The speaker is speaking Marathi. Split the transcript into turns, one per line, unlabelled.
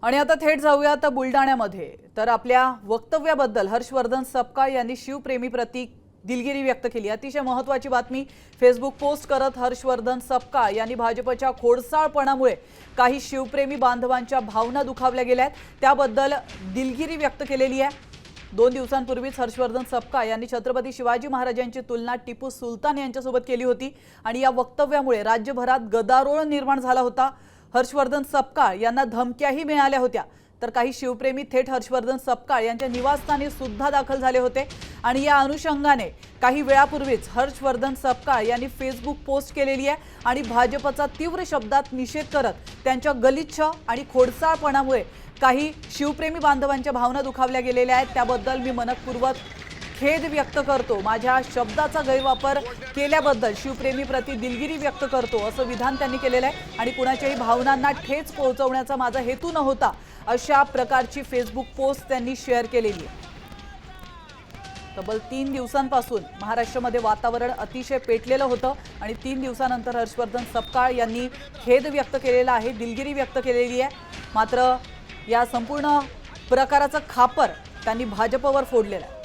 आणि आता थेट जाऊयात बुलढाण्यामध्ये। तर आपल्या वक्तव्याबद्दल हर्षवर्धन सपकाळ यांनी शिवप्रेमी प्रती दिलगिरी व्यक्त केली। अतिशय महत्त्वाची बातमी फेसबुक पोस्ट करत हर्षवर्धन सपकाळ यांनी भाजपच्या खोडसाळपणामुळे काही शिवप्रेमी बांधवांच्या भावना दुखावल्या गेल्यात, त्याबद्दल दिलगिरी व्यक्त केलेली आहे। 2 दिवसांपूर्वीच हर्षवर्धन सपकाळ यांनी छत्रपती शिवाजी महाराजांची तुलना टिपू सुलतान यांच्यासोबत केली होती आणि या वक्तव्यामुळे राज्यभरात गदारोळ निर्माण झाला होता। हर्षवर्धन सपकाळ यांना धमक्याही मिळाल्या होत्या, तर काही शिवप्रेमी थेट हर्षवर्धन सपकाळ यांच्या निवासस्थानी सुद्धा दाखल झाले होते आणि या अनुषंगाने काही वेळापूर्वीच हर्षवर्धन सपकाळ यांनी फेसबुक पोस्ट केलेली आहे आणि भाजपचा तीव्र शब्दात निषेध करत त्यांच्या गलिच्छ आणि खोडसाळपणामुळे काही शिवप्रेमी बांधवांच्या भावना दुखावल्या गेलेल्या आहेत, त्याबद्दल मी मनपूर्वक खेद व्यक्त करतो। माझ्या शब्दाचा गैरवापर केल्याबद्दल शिवप्रेमी प्रती दिलगिरी व्यक्त करतो, असं विधान त्यांनी केलेलं आहे आणि कुणाच्याही भावनांना ठेच पोहोचवण्याचा माझा हेतू नव्हता, अशा प्रकारची फेसबुक पोस्ट त्यांनी शेअर केलेली आहे। तब्बल 3 दिवसांपासून महाराष्ट्रामध्ये वातावरण अतिशय पेटलेलं होतं आणि 3 दिवसानंतर हर्षवर्धन सपकाळ यांनी खेद व्यक्त केलेला आहे, दिलगिरी व्यक्त केलेली आहे। मात्र या संपूर्ण प्रकाराचं खापर त्यांनी भाजपवर फोडलेलं आहे।